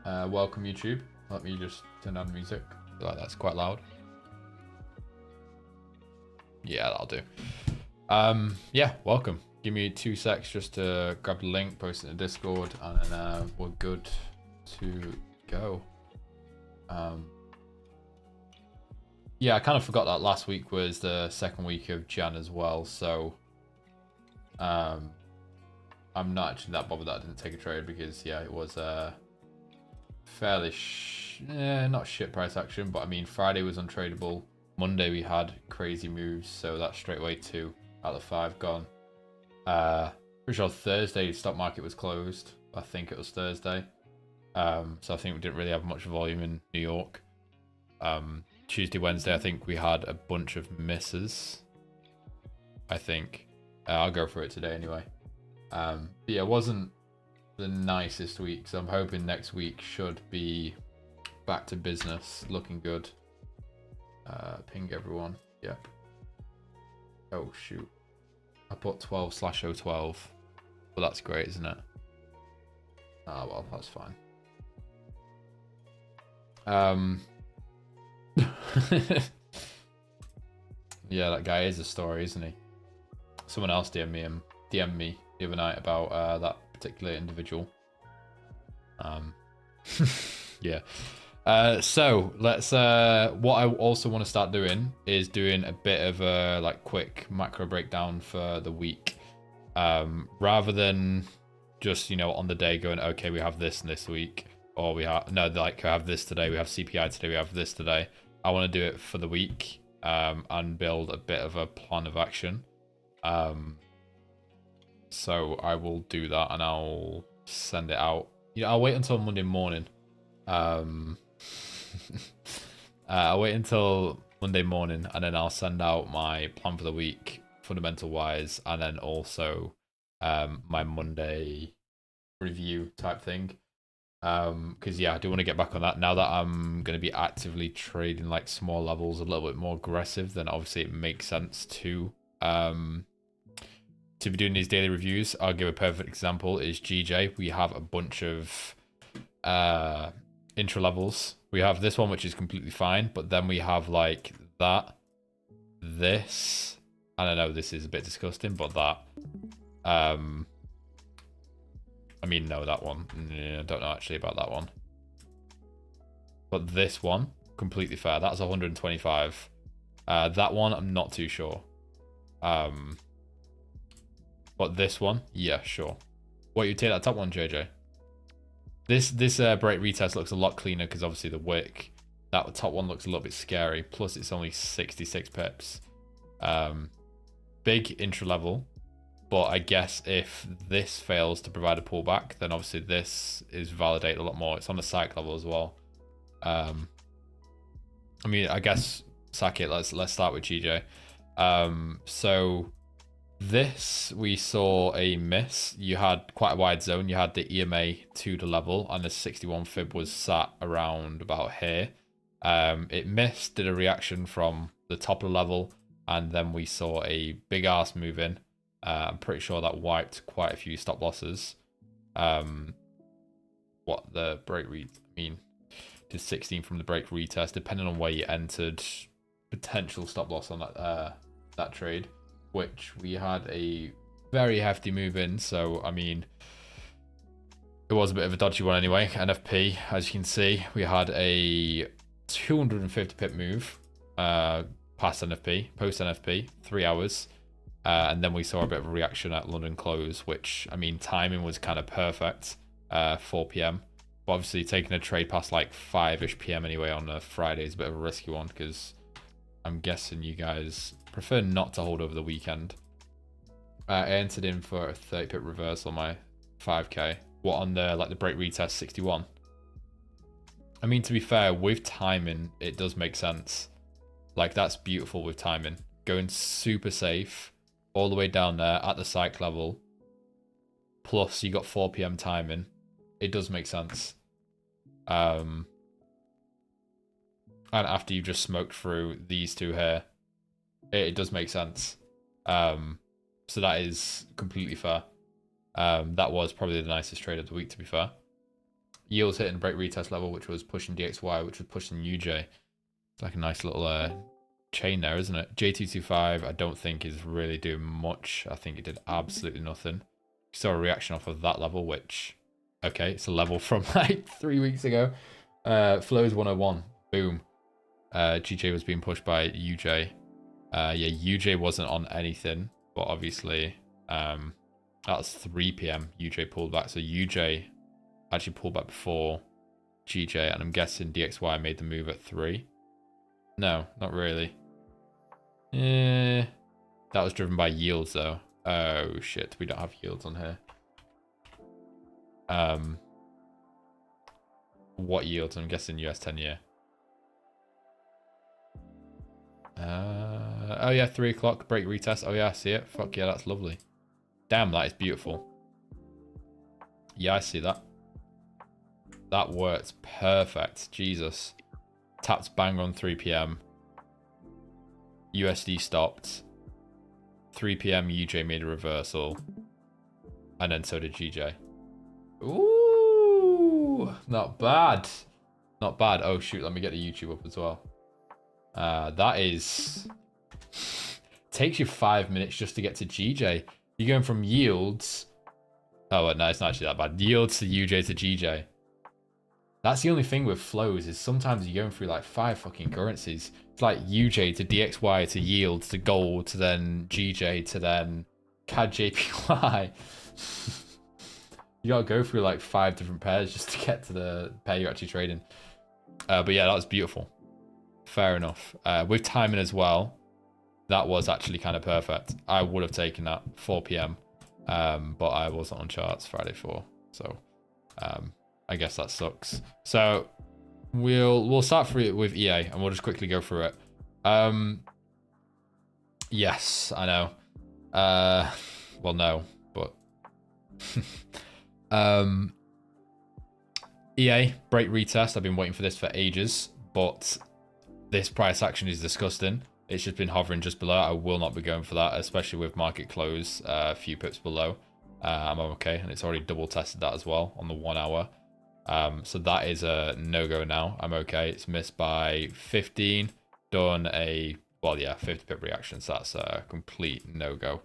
Welcome YouTube. Let me just turn down the music. Like that's quite loud. Yeah, that'll do. Yeah, welcome. Give me 2 secs just to grab the link, post it in the Discord, and then we're good to go. Yeah, I kind of forgot that last week was the second week of Jan as well, so I'm not actually that bothered that I didn't take a trade because yeah, it was fairly not shit price action, but I mean Friday was untradeable. Monday we had crazy moves, so that's straight away 2 out of 5 gone. Pretty sure Thursday the stock market was closed. I think it was Thursday. So I think we didn't really have much volume in New York. Tuesday, Wednesday, I think we had a bunch of misses. I think I'll go for it today anyway. But yeah, it wasn't the nicest week, so I'm hoping next week should be back to business, looking good. Ping everyone. Yep. Oh shoot, I put 12/012, but that's great, isn't it? Ah, well, that's fine. Yeah, that guy is a story, isn't he? Someone else DM me the other night about that particular individual. Yeah. So let's what I also want to start doing is doing a bit of a like quick macro breakdown for the week, rather than just, you know, on the day going, okay, we have this this week, or we have like I have this today, we have CPI today, we have this today. I want to do it for the week, and build a bit of a plan of action. So I will do that and I'll send it out. You know, I'll wait until Monday morning. I'll wait until Monday morning and then I'll send out my plan for the week, fundamental wise, and then also my Monday review type thing. Because yeah, I do want to get back on that now that I'm going to be actively trading like small levels, a little bit more aggressive. Then obviously it makes sense to be doing these daily reviews. I'll give a perfect example is GJ. We have a bunch of intro levels. We have this one which is completely fine, but then we have like this, and I know this is a bit disgusting, but that I mean, no, that one. I don't know actually about that one. But this one, completely fair. That's 125. That one, I'm not too sure. But this one, yeah, sure. What, you take that top one, JJ? This break retest looks a lot cleaner because obviously the wick. That top one looks a little bit scary. Plus, it's only 66 pips. Big intro level. But I guess if this fails to provide a pullback, then obviously this is validated a lot more. It's on the psych level as well. I mean, I guess sack it. Let's start with GJ. So this we saw a miss. You had quite a wide zone. You had the EMA to the level, and the 61 fib was sat around about here. It missed, did a reaction from the top of the level, and then we saw a big ass move in. I'm pretty sure that wiped quite a few stop losses. What the break read? I mean, did 16 from the break retest, depending on where you entered. Potential stop loss on that trade, which we had a very hefty move in. So I mean, it was a bit of a dodgy one anyway. NFP, as you can see, we had a 250 pip move past NFP, post NFP, 3 hours. And then we saw a bit of a reaction at London close, which, I mean, timing was kind of perfect, 4 p.m. But obviously taking a trade past like 5-ish p.m. anyway on a Friday is a bit of a risky one because I'm guessing you guys prefer not to hold over the weekend. I entered in for a 30 pip reversal on my 5k. What, on the like the break retest 61? I mean, to be fair, with timing, it does make sense. Like, that's beautiful with timing. Going super safe all the way down there at the psych level, plus you got 4 p.m. timing, it does make sense. And after you've just smoked through these two here, it does make sense. So that is completely fair. That was probably the nicest trade of the week, to be fair. Yields hitting break retest level, which was pushing DXY, which was pushing UJ. It's like a nice little chain there, isn't it? J225, I don't think is really doing much. I think it did absolutely nothing. Saw a reaction off of that level, which, okay, it's a level from like 3 weeks ago. Flows 101, boom. GJ was being pushed by UJ. Yeah, UJ wasn't on anything, but obviously that's 3 p.m. UJ pulled back, so UJ actually pulled back before GJ, and I'm guessing DXY made the move at 3. No, not really. Yeah, that was driven by yields though. Oh shit, we don't have yields on here. What yields? I'm guessing US 10-year. Oh yeah, 3 o'clock break retest. Oh yeah, I see it. Fuck yeah, that's lovely. Damn, that is beautiful. Yeah, I see that. That worked perfect. Jesus. Tapped bang on 3 p.m. USD stopped. 3 p.m. UJ made a reversal. And then so did GJ. Ooh, not bad. Not bad. Oh shoot, let me get the YouTube up as well. That is... Takes you 5 minutes just to get to GJ. You're going from yields... Oh, no, it's not actually that bad. Yields to UJ to GJ. That's the only thing with flows, is sometimes you're going through like 5 fucking currencies. It's like UJ to DXY to yields to gold to then GJ to then CAD JPY. You gotta go through like 5 different pairs just to get to the pair you're actually trading. But yeah, that was beautiful. Fair enough. With timing as well, that was actually kind of perfect. I would have taken that 4 p.m. But I wasn't on charts Friday 4. So I guess that sucks. So we'll start with EA and we'll just quickly go through it. Yes, I know. Well, no, but EA break retest. I've been waiting for this for ages, but this price action is disgusting. It's just been hovering just below. I will not be going for that, especially with market close a few pips below. I'm okay, and it's already double tested that as well on the 1 hour. So that is a no-go now. I'm okay. It's missed by 15. Done a, well, yeah, 50 pip reaction. So that's a complete no-go.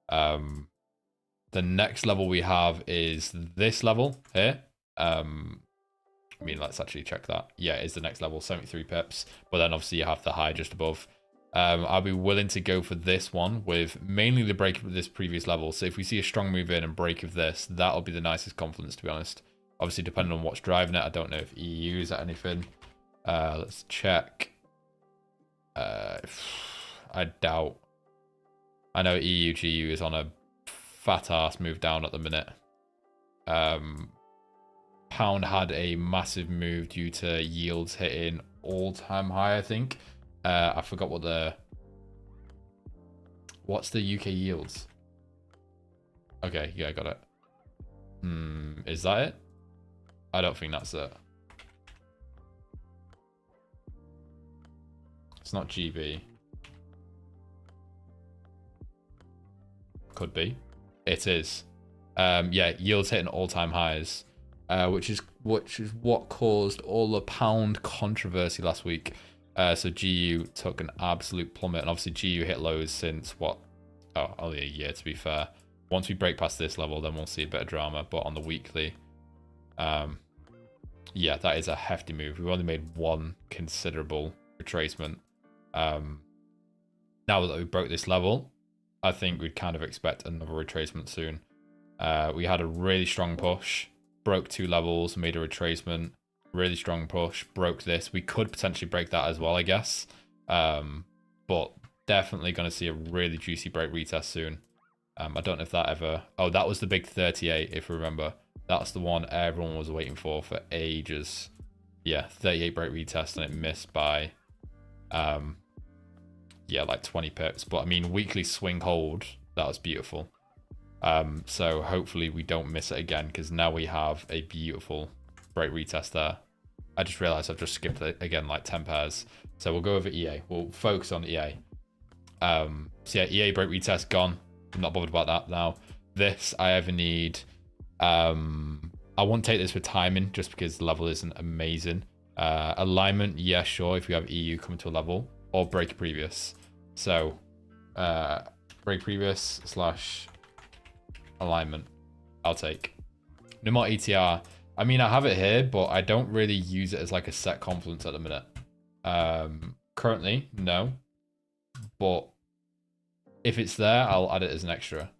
The next level we have is this level here. I mean, let's actually check that. Yeah, it is the next level, 73 pips. But then obviously you have the high just above. I'll be willing to go for this one with mainly the break of this previous level. So if we see a strong move in and break of this, that'll be the nicest confidence, to be honest. Obviously, depending on what's driving it, I don't know if EU is at anything. Let's check. I doubt. I know EU GU is on a fat ass move down at the minute. Pound had a massive move due to yields hitting all-time high, I think. I forgot what what's the UK yields? Okay, yeah, I got it. Is that it? I don't think that's it. It's not GB. Could be. It is. Yeah, yields hitting all-time highs, which is what caused all the pound controversy last week. So GU took an absolute plummet, and obviously GU hit lows since what? Oh, only a year, to be fair. Once we break past this level, then we'll see a bit of drama. But on the weekly, yeah, that is a hefty move. We've only made one considerable retracement. Now that we broke this level, I think we'd kind of expect another retracement soon. We had a really strong push, broke 2 levels, made a retracement. Really strong push, broke this. We could potentially break that as well, I guess. But definitely going to see a really juicy break retest soon. I don't know if that ever... Oh, that was the big 38, if you remember. That's the one everyone was waiting for ages. Yeah, 38 break retest, and it missed by... yeah, like 20 pips. But, I mean, weekly swing hold, that was beautiful. So hopefully we don't miss it again, because now we have a beautiful... break retest there. I just realized I've just skipped it again like 10 pairs. So we'll go over EA. We'll focus on EA. So yeah, EA break retest gone. I'm not bothered about that now. This I either need I won't take this with timing just because the level isn't amazing. Alignment, yeah, sure, if we have EU coming to a level, or break previous. So break previous / alignment, I'll take. No more ETR. I mean, I have it here, but I don't really use it as like a set confluence at the minute. Currently, no. But if it's there, I'll add it as an extra.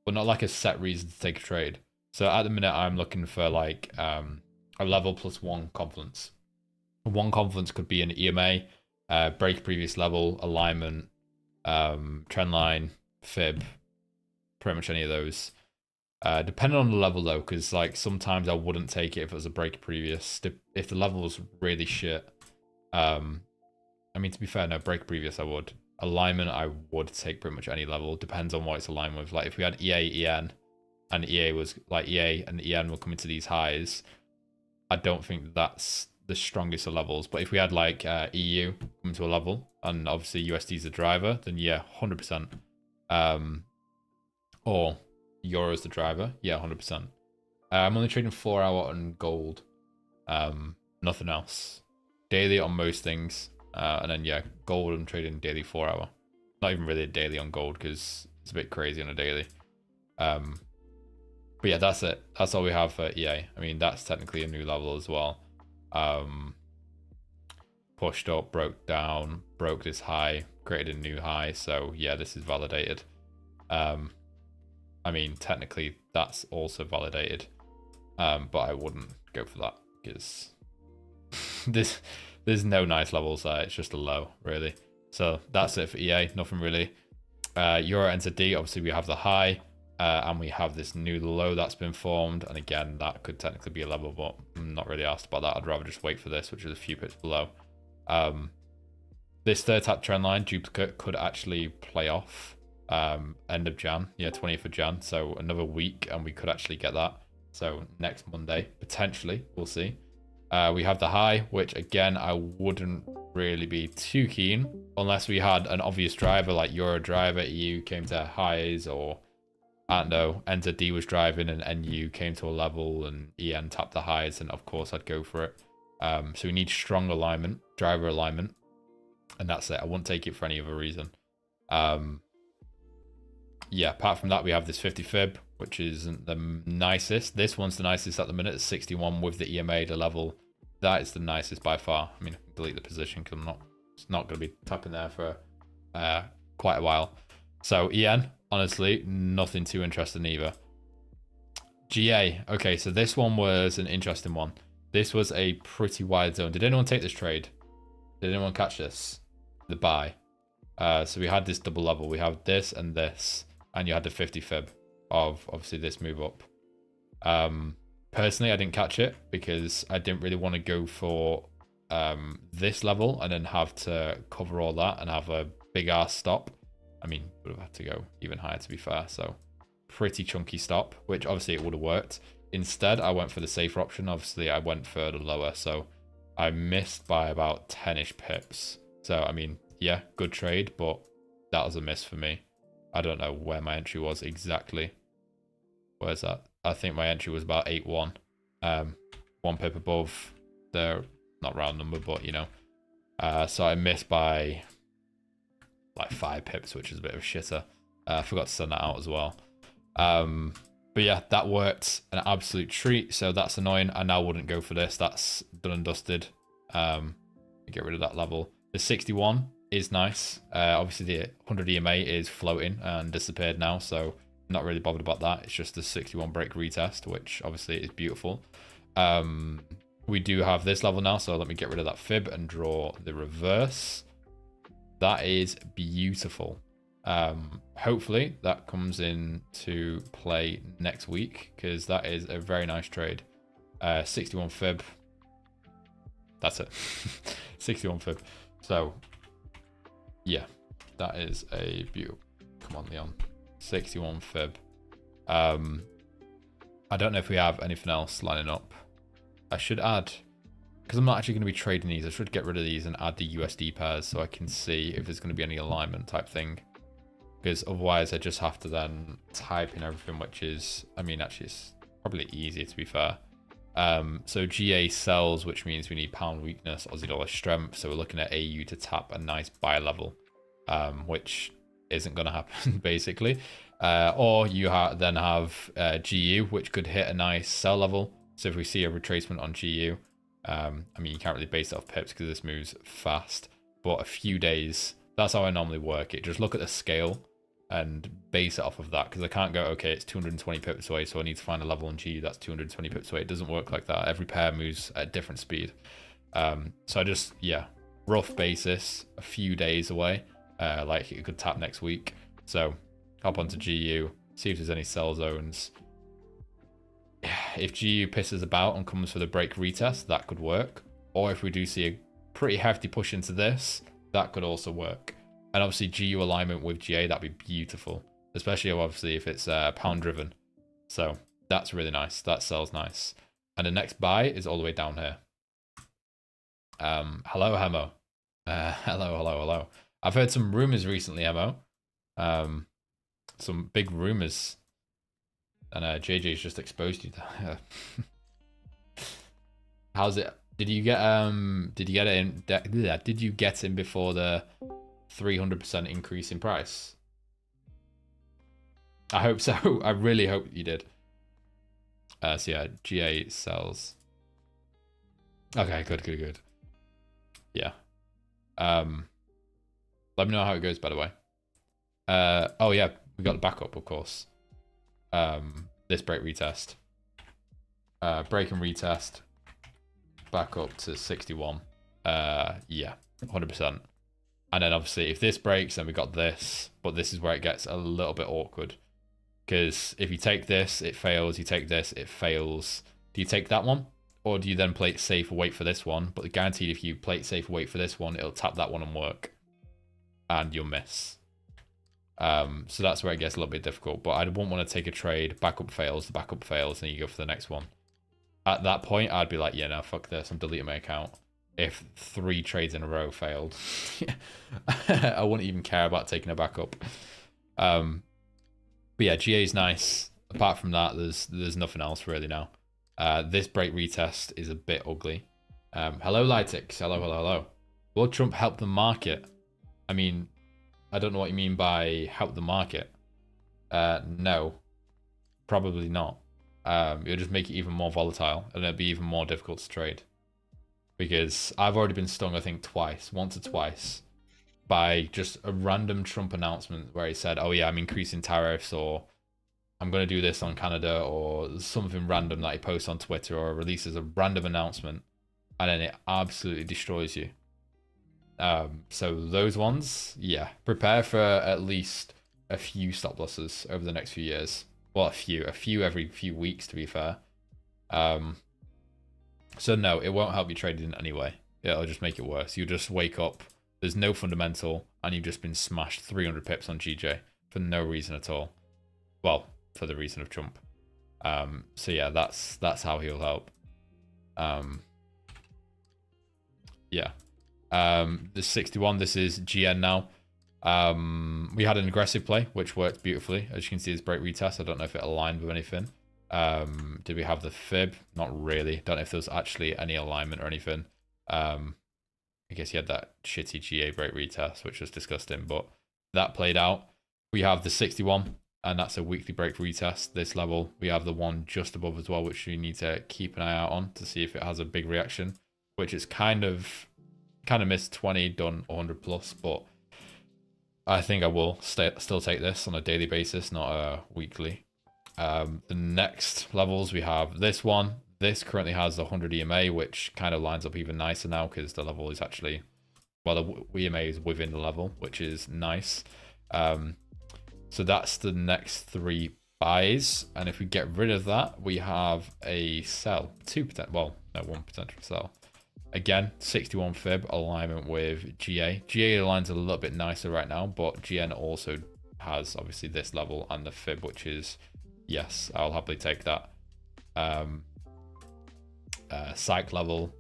But not like a set reason to take a trade. So at the minute, I'm looking for like a level plus 1 confluence. 1 confluence could be an EMA, break previous level, alignment, trend line, fib, pretty much any of those. Depending on the level though, because like sometimes I wouldn't take it if it was a break previous. If the level was really shit. I mean, to be fair, no, break previous I would. Alignment I would take pretty much any level. Depends on what it's aligned with. Like if we had EA, EN, and EA was like EA and EN were coming to these highs, I don't think that's the strongest of levels. But if we had like EU coming to a level, and obviously USD is the driver, then yeah, 100%. Or Euro's the driver, yeah, 100%. I'm only trading 4 hour on gold, nothing else. Daily on most things, and then yeah, gold I'm trading daily 4 hour. Not even really a daily on gold because it's a bit crazy on a daily. But yeah, that's it. That's all we have for EA. I mean, that's technically a new level as well. Pushed up, broke down, broke this high, created a new high. So yeah, this is validated. I mean, technically that's also validated, but I wouldn't go for that because there's no nice levels there. It's just a low, really. So that's it for EA. Nothing really. Euro enter D. Obviously, we have the high, and we have this new low that's been formed. And again, that could technically be a level, but I'm not really asked about that. I'd rather just wait for this, which is a few pips below. This third tap trend line duplicate could actually play off. End of Jan, yeah, 20th of Jan, so another week and we could actually get that. So next Monday, potentially, we'll see. We have the high, which again, I wouldn't really be too keen unless we had an obvious driver like Euro driver, EU came to highs, or I don't know, Enter D was driving and NU came to a level and EN tapped the highs, and of course I'd go for it. So we need strong alignment, driver alignment, and that's it. I wouldn't take it for any other reason. Yeah, apart from that, we have this 50 fib, which isn't the nicest. This one's the nicest at the minute. It's 61 with the EMA, the level. That is the nicest by far. I mean, I can delete the position because it's not going to be tapping there for quite a while. So EN, honestly, nothing too interesting either. GA. Okay, so this one was an interesting one. This was a pretty wide zone. Did anyone take this trade? Did anyone catch this? The buy. So we had this double level. We have this and this. And you had the 50 fib of obviously this move up. Personally, I didn't catch it because I didn't really want to go for this level and then have to cover all that and have a big ass stop. I mean, would have had to go even higher to be fair. So pretty chunky stop, which obviously it would have worked. Instead, I went for the safer option. Obviously, I went further lower. So I missed by about 10-ish pips. So, I mean, yeah, good trade, but that was a miss for me. I don't know where my entry was exactly. Where's that? I think my entry was about 8-1. 1 pip above the, not round number, but you know. So I missed by like 5 pips, which is a bit of a shitter. I forgot to send that out as well. But yeah, that worked an absolute treat. So that's annoying. I now wouldn't go for this. That's done and dusted. Get rid of that level. The 61 is nice. Obviously the 100 EMA is floating and disappeared now, so I'm not really bothered about that. It's just the 61 break retest, which obviously is beautiful. We do have this level now, so let me get rid of that fib and draw the reverse. That is beautiful. Hopefully that comes into play next week because that is a very nice trade. 61 fib. That's it. 61 fib. So yeah, that is a beautiful. Come on, Leon. 61 fib. I don't know if we have anything else lining up. I should add, because I'm not actually going to be trading these, I should get rid of these and add the USD pairs so I can see if there's going to be any alignment type thing. Because otherwise I just have to then type in everything, which is, I mean, actually it's probably easier to be fair. So GA sells, which means we need pound weakness, Aussie dollar strength. So we're looking at AU to tap a nice buy level, which isn't going to happen basically. Or you then have GU, which could hit a nice sell level. So if we see a retracement on GU, I mean, you can't really base it off pips because this moves fast, but a few days, that's how I normally work it. Just look at the scale and base it off of that, because I can't go, okay, it's 220 pips away, so I need to find a level on GU that's 220 pips away. It doesn't work like that. Every pair moves at a different speed. So I just, yeah, rough basis, a few days away. Like it could tap next week. So hop onto GU, see if there's any sell zones. If GU pisses about and comes for the break retest, that could work. Or if we do see a pretty hefty push into this, that could also work. And obviously GU alignment with GA, that'd be beautiful. Especially obviously if it's pound driven. So that's really nice. That sells nice. And the next buy is all the way down here. Hello, Hemo. Hello. I've heard some rumors recently, Hemo. Some big rumors. And JJ's just exposed you to. How's it? Did you get it in? Did you get in before the 300% increase in price? I hope so. I really hope you did. So yeah, GA sells. Okay, good. Yeah. Let me know how it goes, by the way. Oh yeah, we got the backup, of course. This break retest. Break and retest. Back up to 61. Yeah, 100%. And then obviously if this breaks, then we got this. But this is where it gets a little bit awkward. Because if you take this, it fails. You take this, it fails. Do you take that one? Or do you then play it safe and wait for this one? But guaranteed if you play it safe and wait for this one, it'll tap that one and work. And you'll miss. So that's where it gets a little bit difficult. But I wouldn't want to take a trade. Backup fails, the backup fails, and you go for the next one. At that point, I'd be like, yeah, no, fuck this. I'm deleting my account. If 3 trades in a row failed, I wouldn't even care about taking a backup. But yeah, GA's nice. Apart from that, there's nothing else really now. This break retest is a bit ugly. Hello, Lytix. Hello. Will Trump help the market? I mean, I don't know what you mean by help the market. No, probably not. It'll just make it even more volatile and it'll be even more difficult to trade. Because I've already been stung, I think, once or twice, by just a random Trump announcement where he said, oh yeah, I'm increasing tariffs, or I'm going to do this on Canada, or something random that he posts on Twitter or releases a random announcement, and then it absolutely destroys you. So those ones, yeah, prepare for at least a few stop losses over the next few years. Well, a few every few weeks, to be fair. So no, it won't help you trade in any way. It'll just make it worse. You'll just wake up, there's no fundamental, and you've just been smashed 300 pips on GJ for no reason at all. Well, for the reason of Trump. So yeah, that's how he'll help. Yeah. This 61, this is GN now. We had an aggressive play, which worked beautifully. As you can see, this break retest, I don't know if it aligned with anything. Did we have the fib? Not really. Don't know if there was actually any alignment or anything. I guess he had that shitty GA break retest, which was disgusting, but that played out. We have the 61, and that's a weekly break retest. This level, we have the one just above as well, which you need to keep an eye out on to see if it has a big reaction, which is kind of missed 20, done 100 plus, but I think I will still take this on a daily basis, not weekly. The next levels, we have this one. This currently has 100 EMA, which kind of lines up even nicer now because the level is actually, well, the EMA is within the level, which is nice. So that's the next 3 buys, and if we get rid of that, we have a sell. 1 potential sell. Again, 61 fib alignment with GA. GA aligns a little bit nicer right now, but GN also has obviously this level and the fib, which is, yes, I'll happily take that. Psych level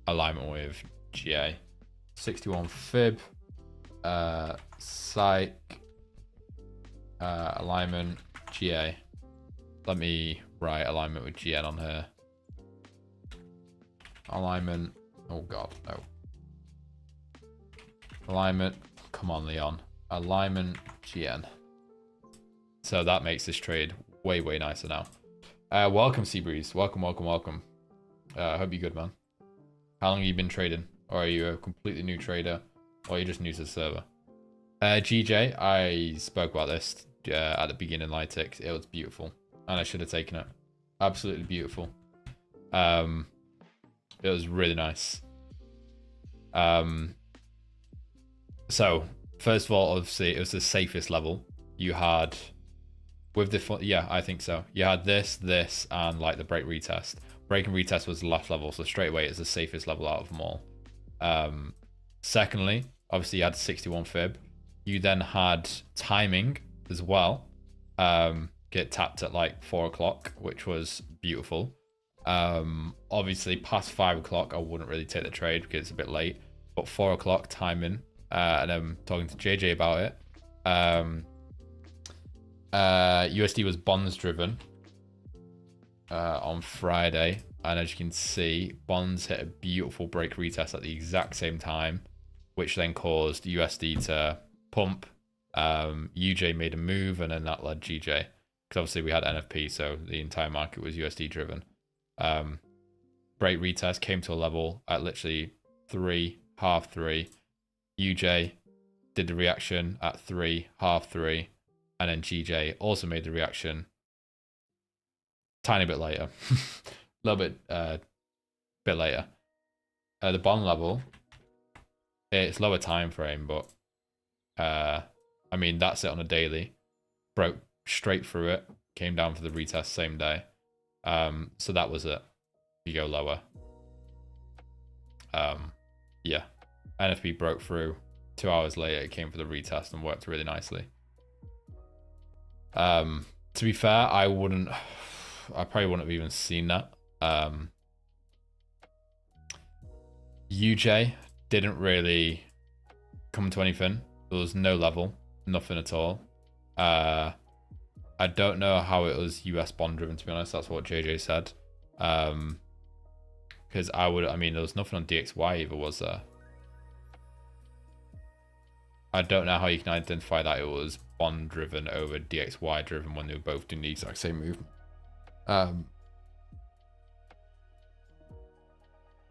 alignment with GA. 61 fib. Psych alignment GA. let me write alignment with GN on here. Alignment. Oh god, no. Alignment. Come on, Leon. Alignment GN. So that makes this trade way, way nicer now. Welcome, Seabreeze. Welcome, welcome, welcome. I hope you're good, man. How long have you been trading? Or are you a completely new trader? Or are you just new to the server? GJ, I spoke about this at the beginning, Lytix. It was beautiful. And I should have taken it. Absolutely beautiful. It was really nice. So, first of all, obviously, it was the safest level. You had, with the, yeah, I think so. You had this, and like the break retest. Break and retest was the last level, so straight away it's the safest level out of them all. Secondly, obviously you had 61 fib. You then had timing as well. Get tapped at like 4 o'clock, which was beautiful. Obviously past 5 o'clock, I wouldn't really take the trade because it's a bit late. But 4 o'clock timing, and I'm talking to JJ about it. USD was bonds driven on Friday, and as you can see, bonds hit a beautiful break retest at the exact same time, which then caused USD to pump. UJ made a move, and then that led GJ, because obviously we had NFP, so the entire market was USD driven. Break retest came to a level at literally 3, half 3. UJ did the reaction at 3, half 3, and then GJ also made the reaction tiny bit later. A little bit later. The bond level, it's lower time frame, but I mean, that's it on a daily. Broke straight through it, came down for the retest same day. So that was it. You go lower. Yeah. NFP broke through. 2 hours later, it came for the retest and worked really nicely. To be fair, I probably wouldn't have even seen that. UJ didn't really come to anything. There was no level, nothing at all. I don't know how it was US bond driven, to be honest. That's what JJ said. Because I mean, there was nothing on DXY either, was there? I don't know how you can identify that it was bond driven over DXY driven when they were both doing the exact same movement.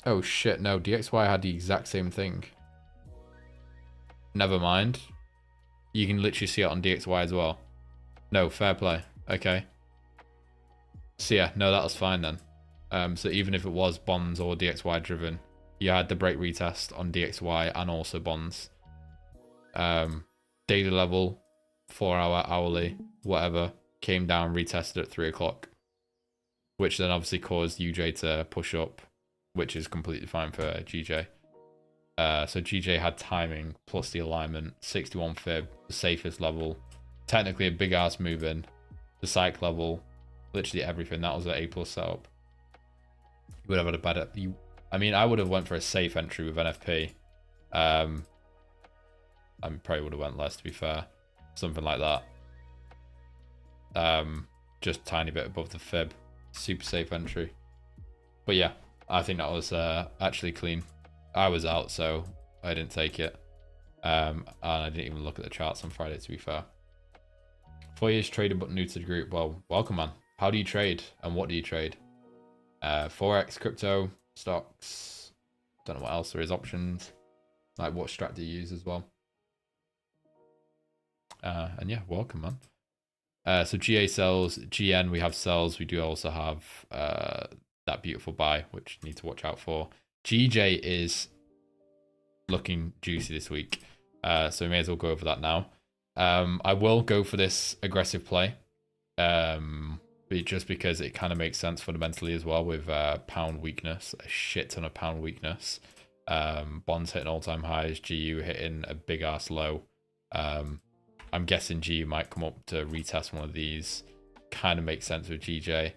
Oh shit, no, DXY had the exact same thing. Never mind. You can literally see it on DXY as well. No, fair play. Okay. So yeah, no, that was fine then. So even if it was bonds or DXY driven, you had the break retest on DXY and also bonds. Daily level, 4 hour, hourly, whatever, came down, retested at 3 o'clock, which then obviously caused UJ to push up, which is completely fine for GJ. So GJ had timing plus the alignment, 61 fib, the safest level, technically a big ass move in, the psych level, literally everything. That was an A+ setup. You would have had a better. I mean, I would have went for a safe entry with NFP. I probably would have went less, to be fair, something like that. Just a tiny bit above the fib, super safe entry. But yeah, I think that was actually clean. I was out, so I didn't take it. And I didn't even look at the charts on Friday, to be fair. 4 years trading but new to the group. Well, welcome, man. How do you trade and what do you trade? Forex, crypto, stocks. Don't know what else there is. Options. Like what strat do you use as well? And yeah, welcome, man. So GA sells, GN we have sells. We do also have that beautiful buy, which you need to watch out for. GJ is looking juicy this week, so we may as well go over that now. I will go for this aggressive play, just because it kind of makes sense fundamentally as well with pound weakness, a shit ton of pound weakness. Bonds hitting all-time highs, GU hitting a big ass low. I'm guessing GU might come up to retest one of these. Kind of makes sense with GJ.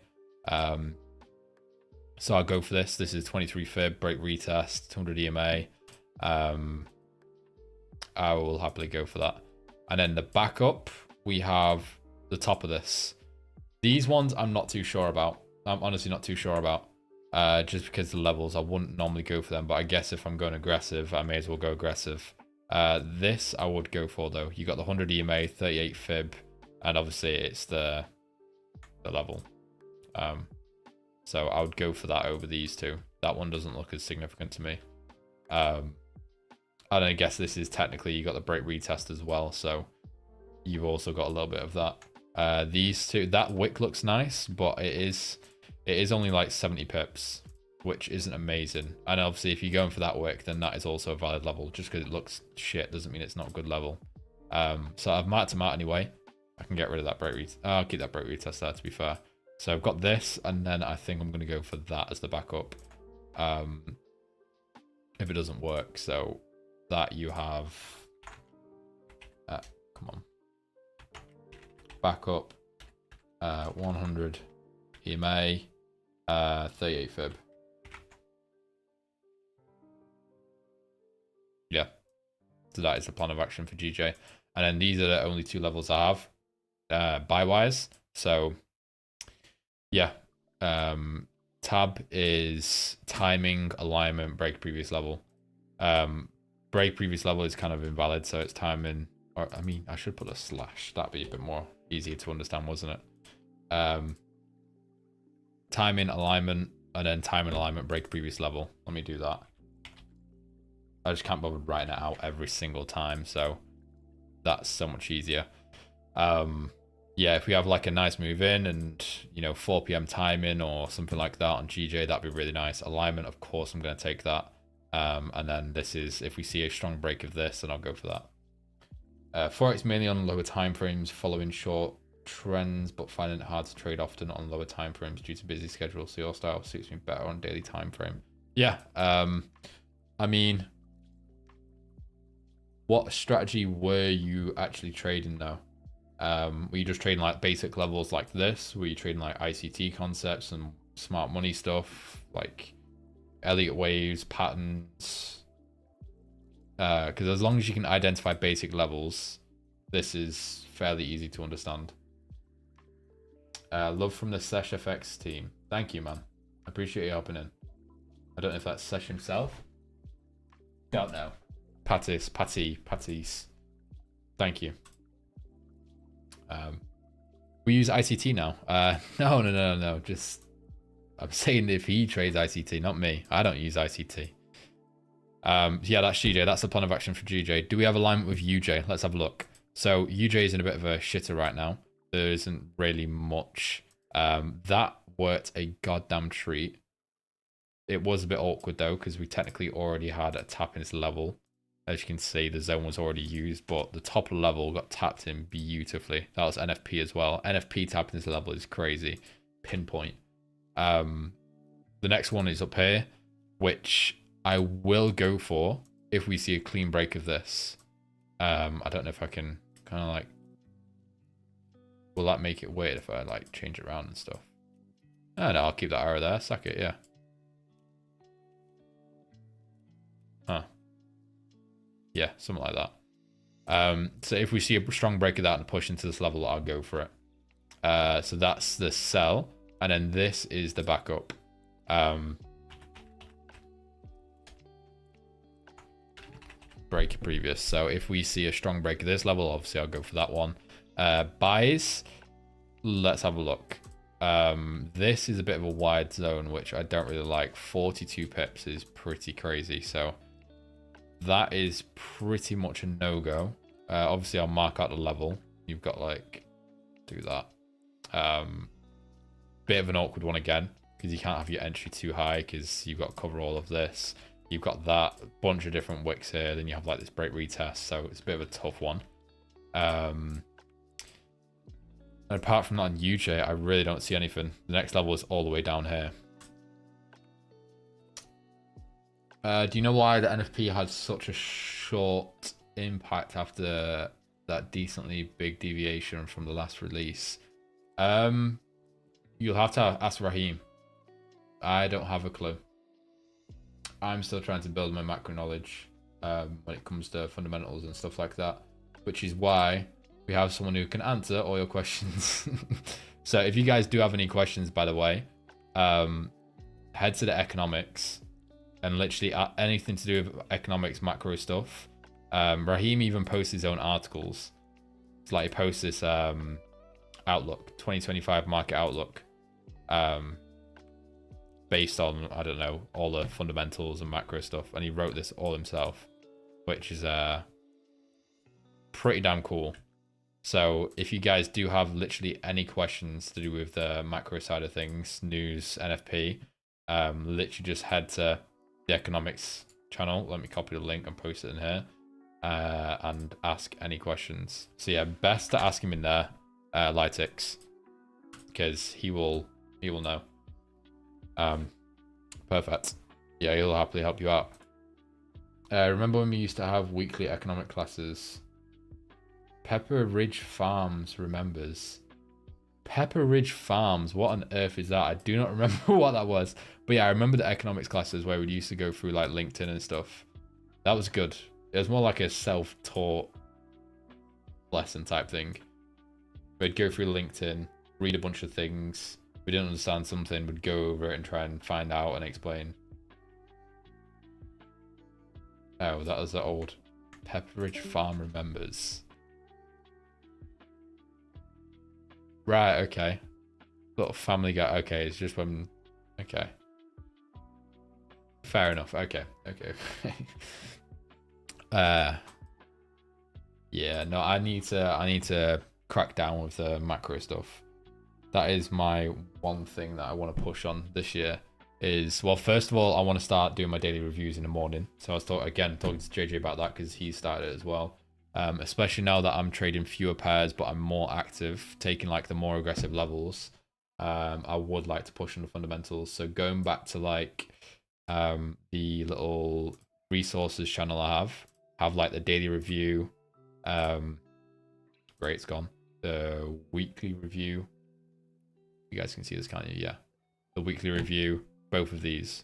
So I'll go for this. This is 23 fib, break retest, 200 EMA. I will happily go for that. And then the backup, we have the top of this. These ones I'm not too sure about. I'm honestly not too sure about. Just because the levels, I wouldn't normally go for them, but I guess if I'm going aggressive, I may as well go aggressive. This I would go for though. You got the 100 EMA, 38 fib, and obviously it's the level. So I would go for that over these two. That one doesn't look as significant to me. And I guess this is technically, you got the break retest as well, so you've also got a little bit of that. These two, that wick looks nice, but it is only like 70 pips, which isn't amazing. And obviously if you're going for that wick, then that is also a valid level. Just because it looks shit doesn't mean it's not a good level. So I've marked them out anyway. I can get rid of that break retest. I'll keep that break retest there, to be fair. So I've got this, and then I think I'm going to go for that as the backup. If it doesn't work. So that you have... come on. Backup. 100 EMA. 38 fib. Yeah. So that is the plan of action for GJ. And then these are the only two levels I have. Buy-wise. So... yeah, tab is timing, alignment, break previous level. Break previous level is kind of invalid, so it's timing. Or I mean, I should put a slash. That'd be a bit more easier to understand, wasn't it? Timing, alignment, and then timing, alignment, break previous level. Let me do that. I just can't bother writing it out every single time, so that's so much easier. Yeah, if we have like a nice move in and, you know, 4 p.m. timing or something like that on GJ, that'd be really nice. Alignment, of course, I'm going to take that. And then this is, if we see a strong break of this, then I'll go for that. Forex mainly on lower time frames, following short trends, but finding it hard to trade often on lower time frames due to busy schedule. So your style suits me better on daily time frame. Yeah, I mean, what strategy were you actually trading though? Were you just trading like basic levels like this? Were you trading like ICT concepts and smart money stuff, like Elliott waves, patterns? Because as long as you can identify basic levels, this is fairly easy to understand. Love from the Sesh FX team. Thank you, man. I appreciate you helping in. I don't know if that's Sesh himself. Don't know. Patties. Thank you. We use ICT now. No. Just, I'm saying if he trades ICT, not me. I don't use ICT. Yeah, that's GJ. That's the plan of action for GJ. Do we have alignment with UJ? Let's have a look. So UJ is in a bit of a shitter right now. There isn't really much. That worked a goddamn treat. It was a bit awkward though, because we technically already had a tap in this level. As you can see, the zone was already used, but the top level got tapped in beautifully. That was NFP as well. NFP tapping this level is crazy. Pinpoint. The next one is up here, which I will go for if we see a clean break of this. I don't know if I can kind of like... will that make it weird if I like change it around and stuff? Oh, no, I'll keep that arrow there. Suck it, yeah. Huh. Yeah, something like that. So if we see a strong break of that and push into this level, I'll go for it. So that's the sell. And then this is the backup. Break previous. So if we see a strong break of this level, obviously I'll go for that one. Buys, let's have a look. This is a bit of a wide zone, which I don't really like. 42 pips is pretty crazy. So that is pretty much a no-go. Obviously, I'll mark out the level. You've got, like, do that. Bit of an awkward one again, because you can't have your entry too high, because you've got to cover all of this. You've got that bunch of different wicks here. Then you have, like, this break retest, so it's a bit of a tough one. And apart from that on UJ, I really don't see anything. The next level is all the way down here. Do you know why the NFP had such a short impact after that decently big deviation from the last release? You'll have to ask Raheem. I don't have a clue. I'm still trying to build my macro knowledge when it comes to fundamentals and stuff like that, which is why we have someone who can answer all your questions So if you guys do have any questions, by the way, head to the economics and literally anything to do with economics, macro stuff. Raheem even posts his own articles. It's like he posts this outlook, 2025 market outlook, based on, I don't know, all the fundamentals and macro stuff. And he wrote this all himself, which is pretty damn cool. So if you guys do have literally any questions to do with the macro side of things, news, NFP, literally just head to the economics channel. Let me copy the link and post it in here, and ask any questions. So yeah, best to ask him in there, Lytix, because he will know. Perfect. Yeah, he'll happily help you out. Remember when we used to have weekly economic classes? Pepper Ridge Farms remembers. Pepper Ridge Farms, what on earth is that? I do not remember what that was. But yeah, I remember the economics classes where we used to go through like LinkedIn and stuff. That was good. It was more like a self-taught lesson type thing. We'd go through LinkedIn, read a bunch of things. If we didn't understand something, we'd go over it and try and find out and explain. Oh, that was the old Pepperidge Farm remembers. Right, okay. Little Family Guy. Okay, it's just when... Okay. Fair enough. Okay. Yeah, no, I need to crack down with the macro stuff. That is my one thing that I want to push on this year. Is, well, first of all, I want to start doing my daily reviews in the morning. So I was talking to JJ about that because he started it as well. Especially now that I'm trading fewer pairs, but I'm more active, taking like the more aggressive levels. I would like to push on the fundamentals. So going back to like the little resources channel I have like the daily review. Great, it's gone. The weekly review. You guys can see this, can't you? Yeah. The weekly review, both of these.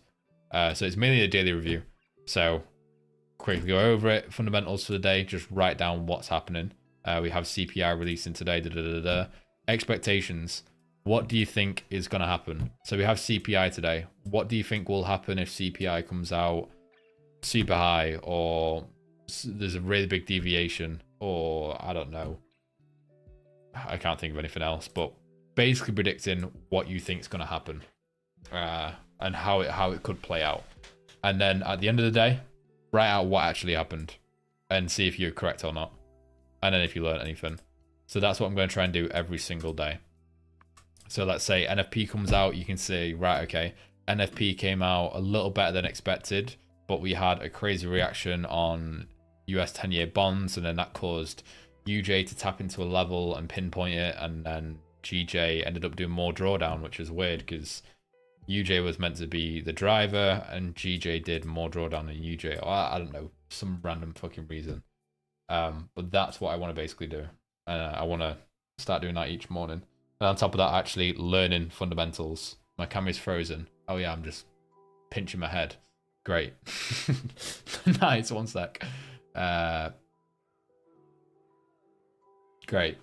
So it's mainly a daily review. So quickly go over it. Fundamentals for the day. Just write down what's happening. We have CPI releasing today. Expectations. What do you think is going to happen? So we have CPI today. What do you think will happen if CPI comes out super high, or there's a really big deviation, or I don't know. I can't think of anything else, but basically predicting what you think is going to happen, and how it could play out. And then at the end of the day, write out what actually happened and see if you're correct or not. And then if you learn anything. So that's what I'm going to try and do every single day. So let's say NFP comes out, you can say, right, okay, NFP came out a little better than expected, but we had a crazy reaction on US 10-year bonds, and then that caused UJ to tap into a level and pinpoint it, and then GJ ended up doing more drawdown, which is weird because UJ was meant to be the driver and GJ did more drawdown than UJ. Or I don't know, some random fucking reason. But that's what I want to basically do. I want to start doing that each morning. And on top of that, actually learning fundamentals. My camera's frozen. Oh yeah, I'm just pinching my head. Great. Nice, one sec. Great.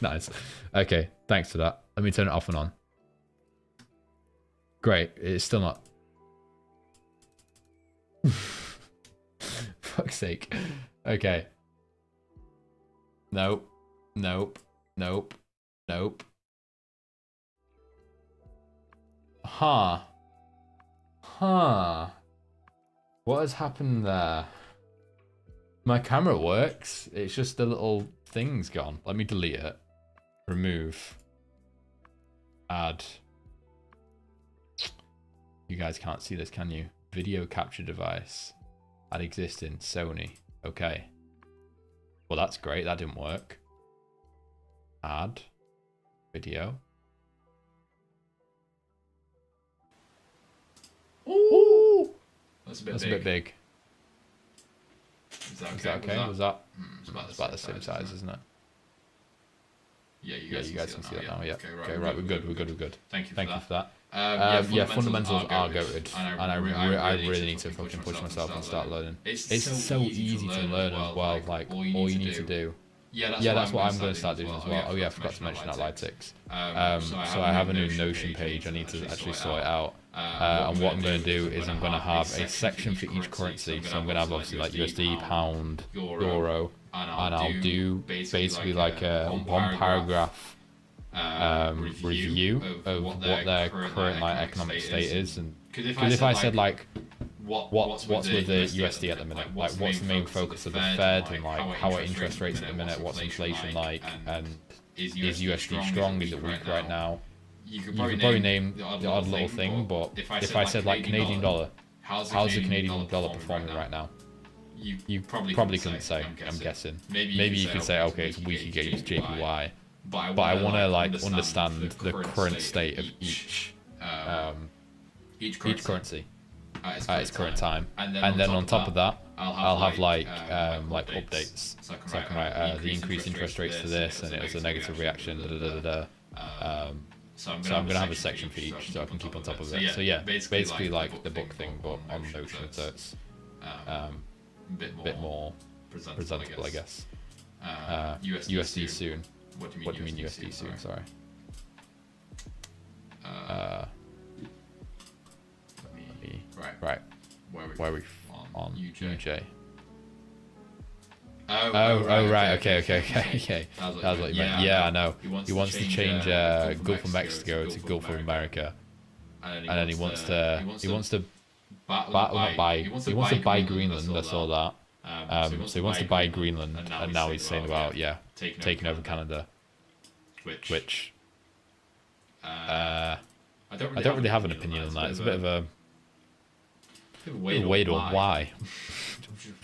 Nice. Okay, thanks for that. Let me turn it off and on. Great, it's still not. Fuck's sake. Okay. Nope. Nope. Nope. Nope. Huh. What has happened there? My camera works. It's just the little thing's gone. Let me delete it. Remove. Add. You guys can't see this, can you? Video capture device. Add existing. Sony. Okay. Well, that's great. That didn't work. Add. Video. Ooh! That's a bit big. Is that okay? Was that? It's about the same size, isn't it? Yeah, you guys can see that now. Yeah. Okay, right. We're good. Thank you for that. Yeah, fundamentals are goated, and I really need to fucking push myself and start learning. It's so easy to learn as well. Like all you need to do Yeah, that's what I'm going to start doing as well. Oh yeah, I forgot to mention Analytics. So I have a new Notion page. I need to actually sort it out. And what I'm going to do is I'm going to have a section for each currency. So I'm going to have obviously like USD, pound, euro, and I'll do basically like a one paragraph review of what their current like economic state is. And because if I said like what's with the USD at the minute, like what's the main focus of the Fed, and like how are interest rates at the minute, what's inflation like, and is USD strong, is it weak right now? You could probably name the odd little thing, but if I said like Canadian dollar, how's the Canadian dollar performing right now? You probably couldn't say, I'm guessing. Maybe you could say, okay, it's weak against JPY, but I want to like understand the current state of each currency at its current time, and then on top of that, I'll have like updates. So I can write the increased interest rates for this, and it was a negative reaction. So I'm gonna have a section for each, so I can keep on top of it. So yeah, basically like the book thing, but on Notion, so it's a bit more presentable, I guess. USD soon. What do you mean USD soon? Sorry. Right. Where are we on UJ? Oh, right. Okay. That was what you meant. Yeah, I know. He wants to change Gulf of Mexico to Gulf of America, and then he wants to buy Greenland. I saw that. So he wants to buy Greenland, and now he's saying about taking over Canada, which I don't really have an opinion on that. It's a bit of a weird one. Why?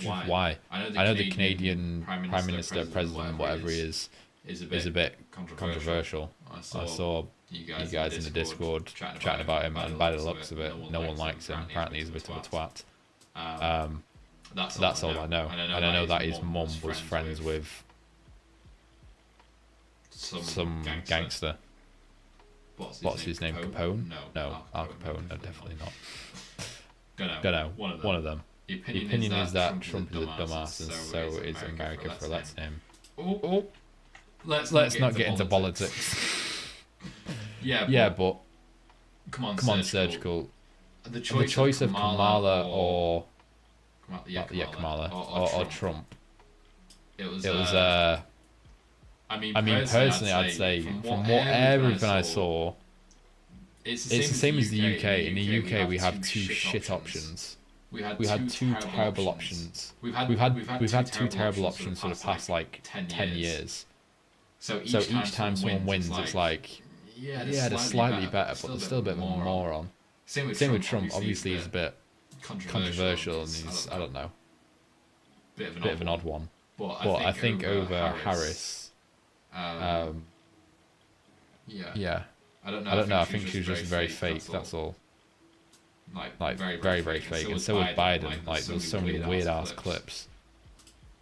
Why? I know the Canadian Prime Minister, President, whatever he is a bit controversial. I saw you guys in the Discord chatting about him, and by the looks of it, no one likes him. Apparently he's a bit of a twat. That's all I know. And I know that his mum was friends with some gangster. What's his name? Capone? No, Al Capone. No, definitely not. Dunno. One of them. The opinion is that Trump is a dumbass, and so is America for electing him. Oh. Let's not get into politics. But come on, Surgical. The choice of Kamala or Trump. It was I mean personally, I'd say from everything I saw, it's the same as the UK. In the UK, we have two shit options. We had two terrible options. We've had two terrible options for the past like 10 years. So each time someone wins, it's like, yeah, they're slightly better, but there's still a bit more moron. Same with Trump. Obviously, he's a bit controversial, and he's, I don't know, bit of an odd one. But I think over Harris, I don't know. I think she was just very fake. That's all. Like very, very fake. And so was Biden. Like there was so many weird ass clips.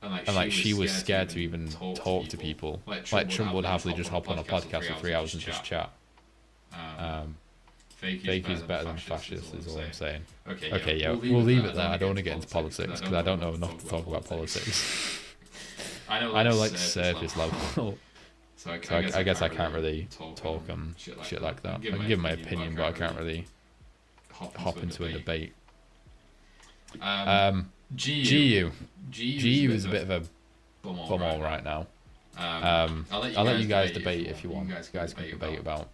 And like she was scared to even talk to people. Like Trump would happily just hop on a podcast for 3 hours and just chat. Fake is better than fascist is all I'm saying. Okay, yeah, we'll leave it there. I don't want to get into politics because I don't know enough to talk about politics. I know like surface level. So I guess I can't really talk on shit like that. I can give my opinion, but I can't really hop into a debate. GU is a bit of a bumhole right now. I'll let you guys debate if you want. You guys can debate about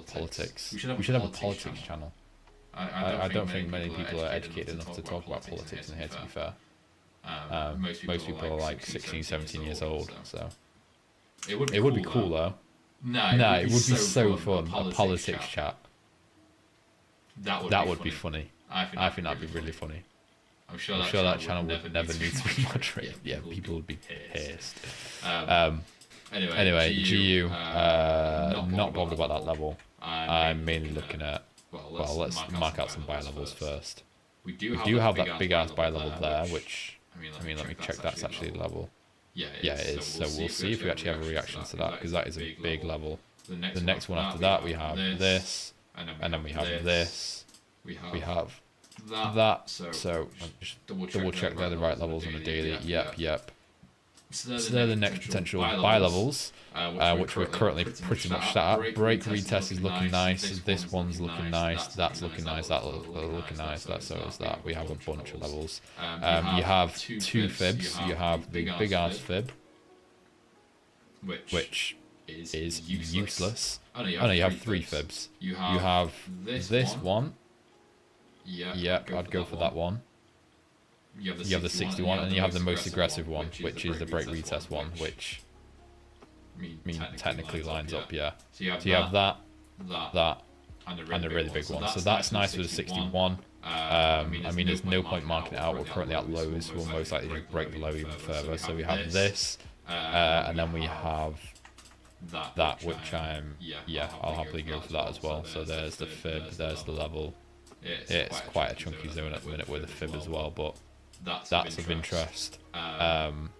politics. We should have a politics channel. I don't think many people are educated enough to talk about politics in here, to be fair. Most people are like 16, 17 years old, so it would be cool though. No, it would be so fun. A politics chat. That would be funny. I think that'd be really funny. I'm sure that channel would never need to be moderated. Yeah, people would be pissed. Anyway, GU, not bothered about that level. I'm mainly looking at, well, let's mark out some buy levels first. We do have that big ass buy level there, which, I mean, let me check that's actually a level. Yeah, it is. So we'll see if we actually have a reaction to that, because that is a big level. The next one after that, we have this, and then we have this. We have that. So just double check they're the right levels on the daily. Yep. So they're the next potential buy levels, which we're currently pretty much sat at. Break retest is looking nice. This one's looking nice. That's looking nice. That's looking nice. That so is that. We have a bunch of levels. You have two fibs. You have the big ass fib, which is useless. Oh no, you have three fibs. You have this one. Yep, I'd go for that one. You have the 61, and you have the most aggressive one, which is the break retest one, which I mean technically lines up, yeah. So you have that, and the really big one. So that's nice with the 61. I mean, there's no point marking it out. We're currently at lows. We'll most likely just break the low even further. So we have this, and then we have that, which I'll happily go for that as well. So there's the fib, there's the level. It's quite a chunky zone at the minute with the fib as well, but that's of interest. And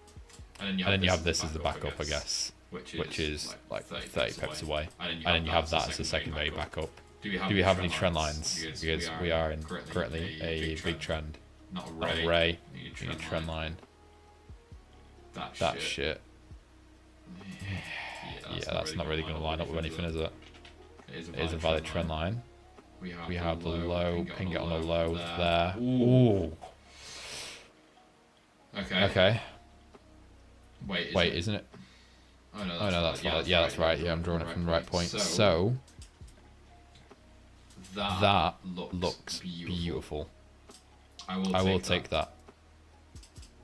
then you have this as the backup, I guess, which is like 30 pips away. And then you have that as the secondary backup. Do we have any trend lines? Because we are in currently a big trend. Not a ray. You need a trend line. That shit. Yeah, that's not really going to line up with anything, is it? It is a valid trend line. We have the low, ping it on the low there. Ooh. Okay. Wait, isn't it? Oh no, that's right. Yeah, that's right. Yeah, I'm drawing it from the right point. So that looks beautiful. I will take that.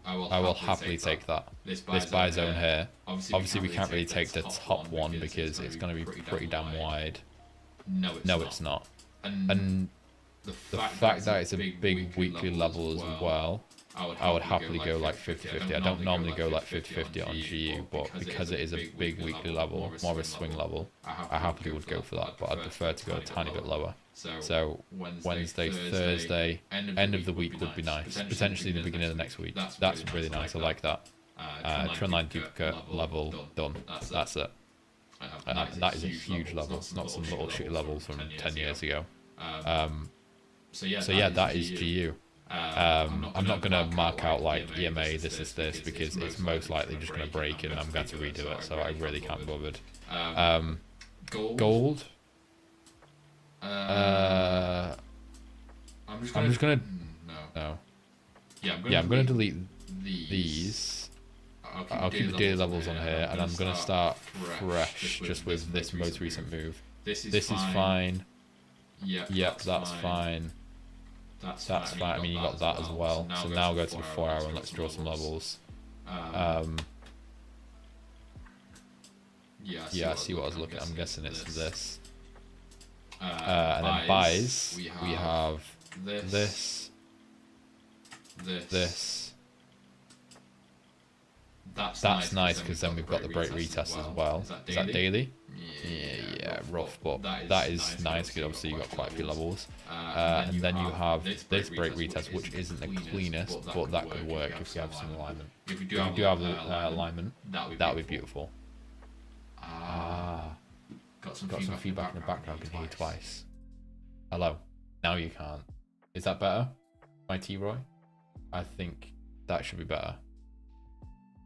I will happily take that. This buy zone here. Obviously, we can't really take the top one because it's going to be pretty damn wide. No, it's not. And the fact that it's a big weekly level as well, I would happily go like 50-50. I don't normally go like 50-50 on GU, but because it is a big weekly level, more of a swing level, I happily would go for that, but I'd prefer to go a tiny bit lower. So Wednesday, Thursday, end of the week would be nice. Potentially the beginning of the next week. That's really nice. I like that. Trendline duplicate level done. That's it. That is a huge level. It's not some little shitty levels from 10 years ago. So yeah, that is GU. I'm not going to mark out like EMA, this is this, because it's most likely just going to break and I'm going to redo it, so I really can't be bothered. Gold. I'm just going to... No. Yeah, I'm going to delete these. I'll keep the daily levels on here, and I'm going to start fresh just with this most recent move. This is fine. Yep, that's fine. That's fine. I mean, you got that as well. So now go to the 4 hour and let's draw some levels. Yeah, I see what I was looking at. I'm guessing it's this. And then buys, we have this. That's nice because then we've got the break retest as well. Is that daily? Yeah, rough, but that is nice because obviously you've got quite a few levels. And then you have this break retest, which isn't the cleanest, but that could work if you have some alignment. If you do have alignment, that would be beautiful. Got some feedback in the background. I can hear you twice. Hello. Now you can't. Is that better? My T-Roy? I think that should be better.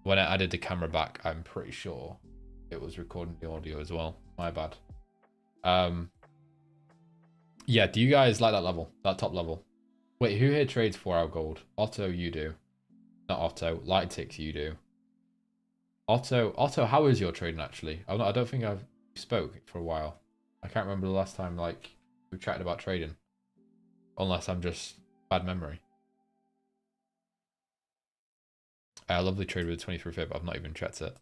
When I added the camera back, I'm pretty sure it was recording the audio as well. My bad. Yeah, do you guys like that level? That top level? Wait, who here trades 4 hour gold? Otto, you do. Not Otto. Lightix, you do. Otto, how is your trading actually? I don't think I've spoke for a while. I can't remember the last time like we chatted about trading. Unless I'm just bad memory. I lovely trade with 23 fib. I've not even checked it.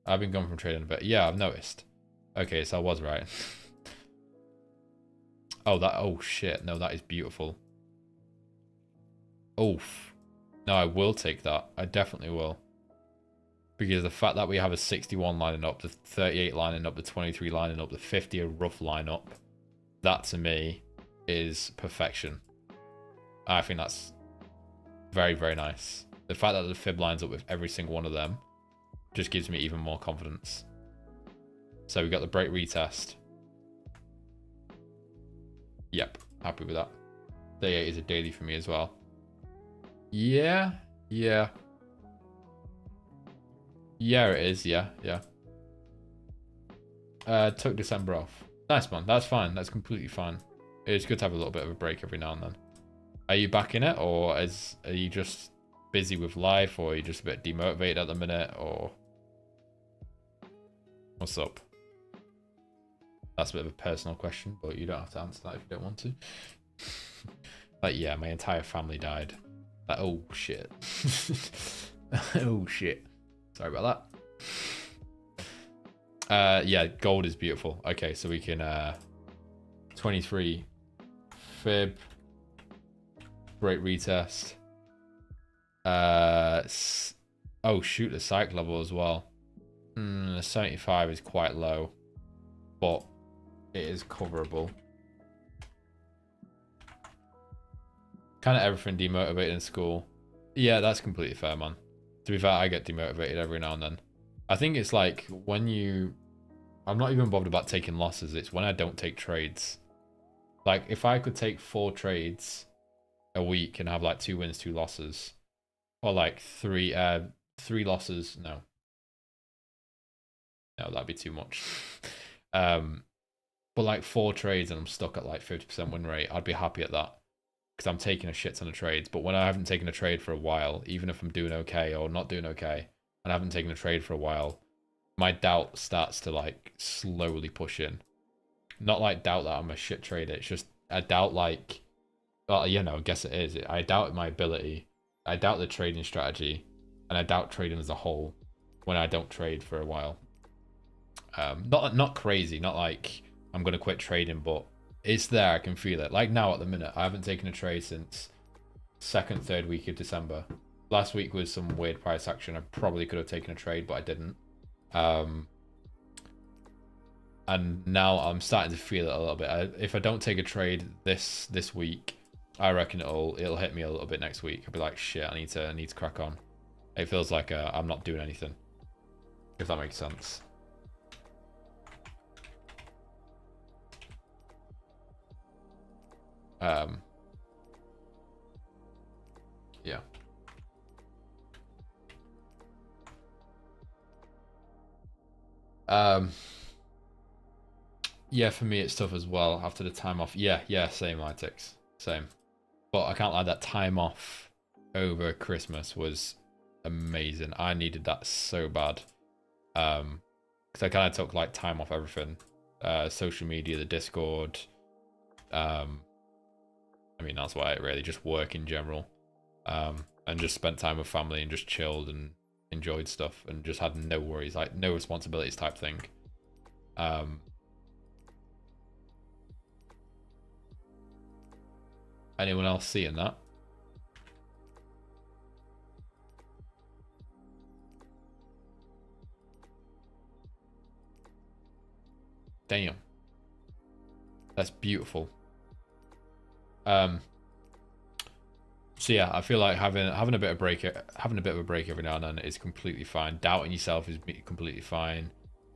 I've been gone from trading a bit. Yeah, I've noticed. Okay, so I was right. Oh shit. No, that is beautiful. Oof. No, I will take that. I definitely will. Because the fact that we have a 61 lining up, the 38 lining up, the 23 lining up, the 50 a rough lineup, that to me is perfection. I think that's very, very nice. The fact that the fib lines up with every single one of them just gives me even more confidence. So we got the break retest. Yep, happy with that. Day 8 is a daily for me as well. Yeah. Yeah, it is. Yeah, yeah. Took December off. Nice, man. That's fine. That's completely fine. It's good to have a little bit of a break every now and then. Are you back in it, or are you just busy with life, or are you just a bit demotivated at the minute, or what's up? That's a bit of a personal question, but you don't have to answer that if you don't want to. Like, yeah, my entire family died. Like, oh shit. Oh shit. Sorry about that. Yeah, gold is beautiful. Okay, so we can 23 fib, great retest. Oh shoot, the psych level as well. The 75 is quite low, but it is coverable. Kind of everything demotivated in school. Yeah, that's completely fair, man. To be fair, I get demotivated every now and then. I think it's like when you... I'm not even bothered about taking losses. It's when I don't take trades. Like, if I could take 4 trades a week and have like 2 wins, 2 losses. Or like 3 losses. No, that'd be too much. But like 4 trades and I'm stuck at like 50% win rate, I'd be happy at that. Because I'm taking a shit ton of trades. But when I haven't taken a trade for a while, even if I'm doing okay or not doing okay, and I haven't taken a trade for a while, my doubt starts to like slowly push in. Not like doubt that I'm a shit trader. It's just I doubt like, well, you know, I guess it is. I doubt my ability. I doubt the trading strategy, and I doubt trading as a whole when I don't trade for a while. Not crazy. Not like I'm gonna quit trading, but it's there. I can feel it. Like now at the minute, I haven't taken a trade since 2nd, 3rd week of December. Last week was some weird price action. I probably could have taken a trade, but I didn't. And now I'm starting to feel it a little bit. If I don't take a trade this week, I reckon it'll hit me a little bit next week. I'll be like, shit, I need to crack on. It feels like I'm not doing anything, if that makes sense. Yeah. Yeah, for me it's tough as well after the time off. Yeah, same, Itix. Same. But I can't lie, that time off over Christmas was amazing. I needed that so bad. Because I kind of took like time off everything. Social media, the Discord. I mean, that's why it really just work in general. And just spent time with family and just chilled and enjoyed stuff and just had no worries, like no responsibilities type thing. Anyone else seeing that? Damn, that's beautiful. So yeah, I feel like having a bit of a break every now and then is completely fine. Doubting yourself is completely fine.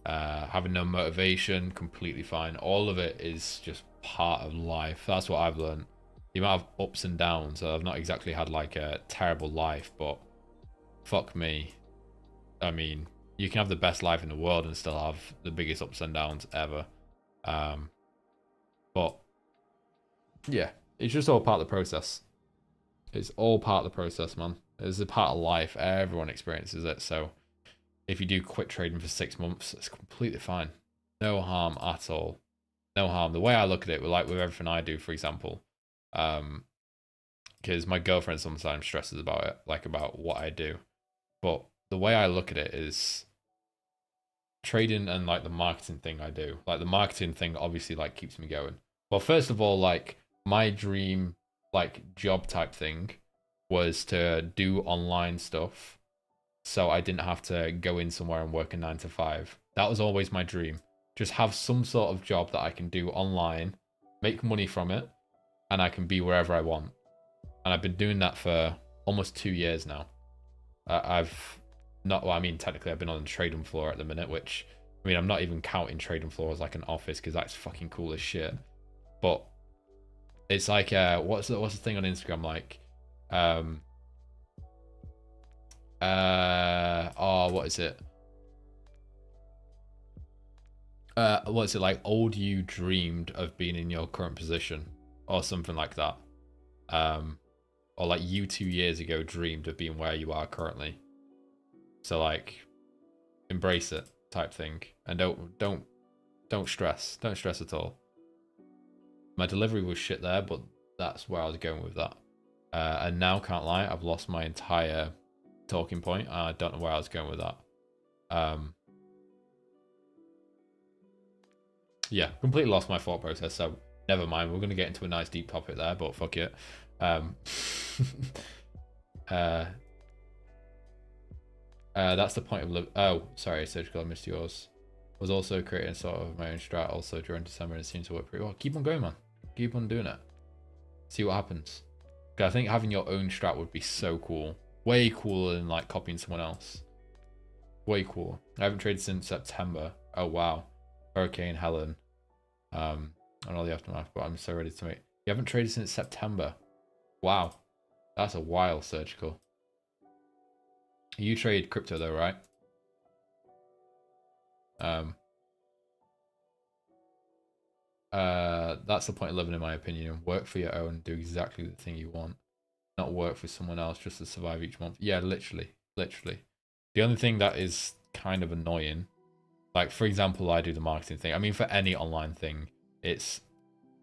Having no motivation, completely fine. All of it is just part of life. That's what I've learned. The amount of ups and downs. I've not exactly had like a terrible life, but fuck me. I mean, you can have the best life in the world and still have the biggest ups and downs ever. But yeah, it's just all part of the process. It's all part of the process, man. It's a part of life. Everyone experiences it. So if you do quit trading for 6 months, it's completely fine. No harm at all. No harm. The way I look at it, like with everything I do, for example, because my girlfriend sometimes stresses about it, like about what I do. But the way I look at it is trading and like the marketing thing I do. Like the marketing thing obviously like keeps me going. Well, first of all, like my dream like job type thing was to do online stuff so I didn't have to go in somewhere and work a 9 to 5. That was always my dream. Just have some sort of job that I can do online, make money from it, and I can be wherever I want. And I've been doing that for almost 2 years now. I've not, well, I mean, technically I've been on the trading floor at the minute, which, I mean, I'm not even counting trading floor as like an office because that's fucking cool as shit. But it's like, what's the thing on Instagram like? What is it? What's it like? Old you dreamed of being in your current position, or something like that. Or like you 2 years ago dreamed of being where you are currently. So like, embrace it, type thing, and don't stress. Don't stress at all. My delivery was shit there, but that's where I was going with that. And now, can't lie, I've lost my entire talking point. I don't know where I was going with that. Yeah, completely lost my thought process, so never mind. We're going to get into a nice deep topic there, but fuck it. That's the point of... Oh, sorry, Surgical, I missed yours. Was also creating sort of my own strat also during December, and it seems to work pretty well. Keep on going, man. Keep on doing it. See what happens. I think having your own strat would be so cool. Way cooler than like copying someone else. Way cool. I haven't traded since September. Oh wow. Hurricane Helen. And all the aftermath, but I'm so ready to make. You haven't traded since September. Wow. That's a while, Surgical. You trade crypto though, right? That's the point of living, in my opinion. Work for your own, do exactly the thing you want. Not work for someone else just to survive each month. Yeah, literally. The only thing that is kind of annoying, like for example, I do the marketing thing. I mean, for any online thing, it's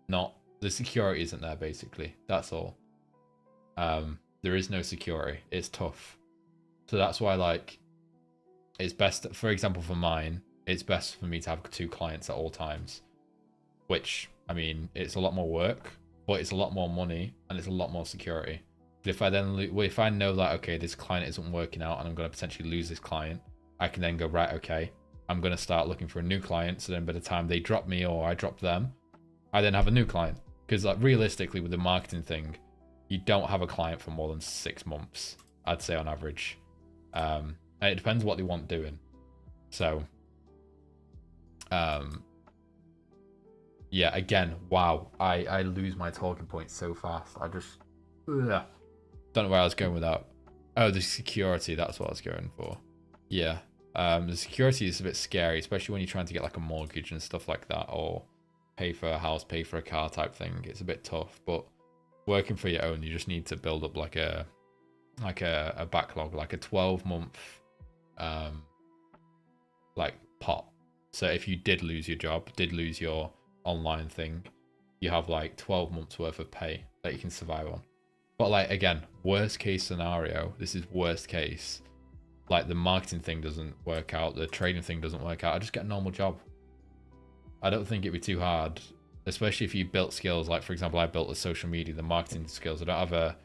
not, the security isn't there basically. That's all. There is no security. It's tough. So that's why, like, it's best, for example, for mine, it's best for me to have 2 clients at all times. Which, I mean, it's a lot more work, but it's a lot more money and it's a lot more security. But if I then, if I know that, okay, this client isn't working out and I'm going to potentially lose this client, I can then go, right, okay, I'm going to start looking for a new client. So then by the time they drop me or I drop them, I then have a new client. Because like realistically with the marketing thing, you don't have a client for more than 6 months, I'd say on average. And it depends what they want doing. So, yeah, again, wow, I lose my talking points so fast. I just don't know where I was going with that. Oh, the security, that's what I was going for. Yeah, the security is a bit scary, especially when you're trying to get like a mortgage and stuff like that, or pay for a house, pay for a car type thing. It's a bit tough, but working for your own, you just need to build up like a backlog, like a 12-month like pot. So if you did lose your job, did lose your online thing, you have like 12 months worth of pay that you can survive on. But like, again, worst case scenario, this is worst case, like the marketing thing doesn't work out, the trading thing doesn't work out, I just get a normal job. I don't think it'd be too hard, especially if you built skills. Like for example, I built the social media, the marketing skills. I don't have a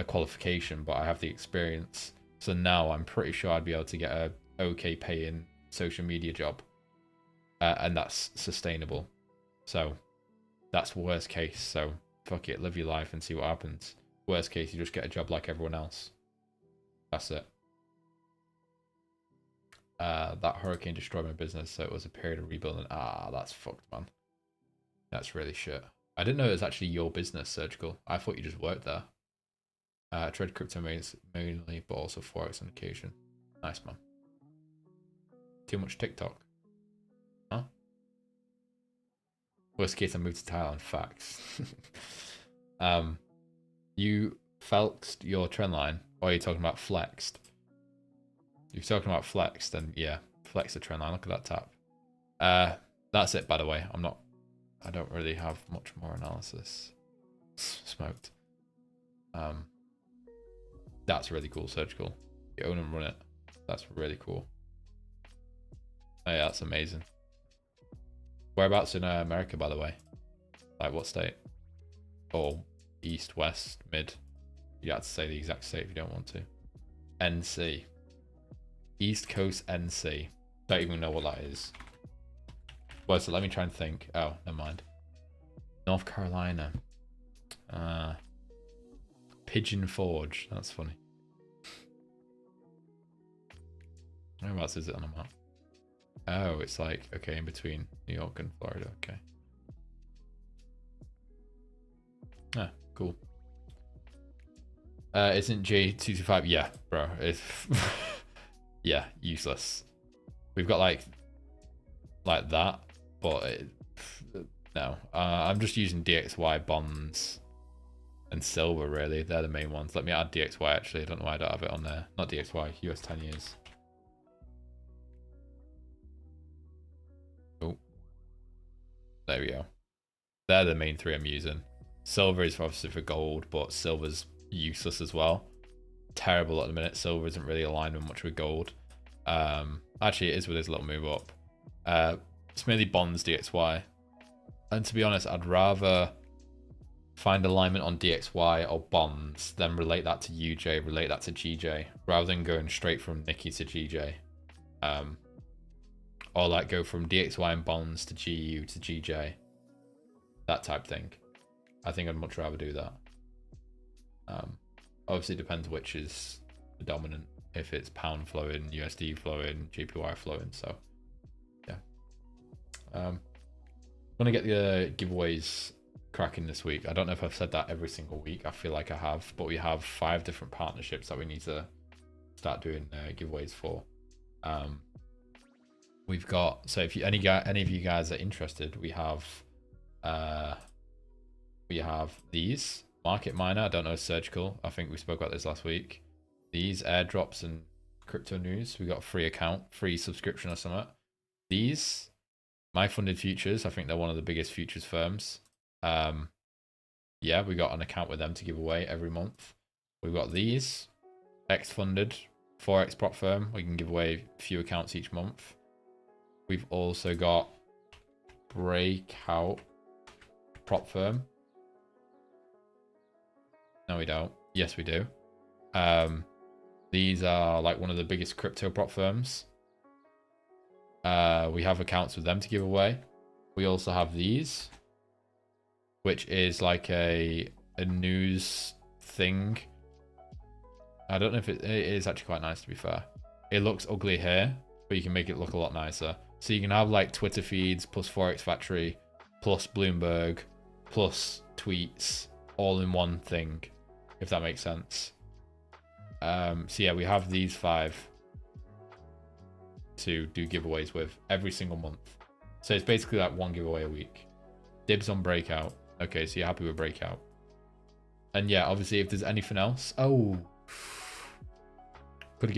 qualification, but I have the experience. So now I'm pretty sure I'd be able to get a okay paying social media job, and that's sustainable. So that's worst case. So fuck it, live your life and see what happens. Worst case, you just get a job like everyone else. That's it. That hurricane destroyed my business, so it was a period of rebuilding. Ah, that's fucked, man. That's really shit. I didn't know it was actually your business, Surgical. I thought you just worked there. Trade crypto mainly, but also Forex on occasion. Nice, man. Too much TikTok. Huh? Worst case, I moved to Thailand. Facts. You flexed your trend line, or are you talking about flexed? If you're talking about flexed, then yeah, flex the trend line. Look at that tap. That's it, by the way. I don't really have much more analysis. Smoked. That's really cool, Surgical. You own and run it. That's really cool. Oh yeah, that's amazing. Whereabouts in America, by the way? Like what state? Or east, west, mid? You have to say the exact state if you don't want to. NC. East Coast NC. Don't even know what that is. Well, so let me try and think. Oh, never mind. North Carolina. Pigeon Forge. That's funny. Whereabouts is it on a map? Oh, it's like, okay, in between New York and Florida. Okay. Ah, cool. Isn't J225? Yeah, bro. It's yeah, useless. We've got like that. but no. I'm just using DXY bonds and silver, really. They're the main ones. Let me add DXY, actually. I don't know why I don't have it on there. Not DXY, US 10 years. Oh, there we go. They're the main three I'm using. Silver is obviously for gold, but silver's useless as well. Terrible at the minute. Silver isn't really aligned with much with gold. Actually, it is with his little move up. It's mainly bonds, DXY. And to be honest, I'd rather find alignment on DXY or bonds, then relate that to UJ, relate that to GJ, rather than going straight from Nikki to GJ. Or like go from DXY and bonds to GU to GJ. That type thing. I think I'd much rather do that. Obviously it depends which is the dominant. If it's pound flowing, USD flowing, JPY flowing. So yeah. I'm gonna get the giveaways cracking this week. I don't know if I've said that every single week. I feel like I have, but we have 5 different partnerships that we need to start doing giveaways for. We've got, so if you, any of you guys are interested, we have these market miner. I don't know, surgical. I think we spoke about this last week. These airdrops and crypto news. We got a free account, free subscription or something. These my funded futures. I think they're one of the biggest futures firms. Yeah, we got an account with them to give away every month. We've got these X funded Forex prop firm. We can give away a few accounts each month. We've also got breakout prop firm. No, we don't. Yes, we do. These are like one of the biggest crypto prop firms. We have accounts with them to give away. We also have these, which is like a news thing. I don't know if it is actually quite nice, to be fair. It looks ugly here, but you can make it look a lot nicer. So you can have like Twitter feeds plus Forex Factory plus Bloomberg plus tweets all in one thing, if that makes sense. So yeah, we have these 5 to do giveaways with every single month. So it's basically like 1 giveaway a week. Dibs on breakout. Okay, so you're happy with breakout. And yeah, obviously if there's anything else, could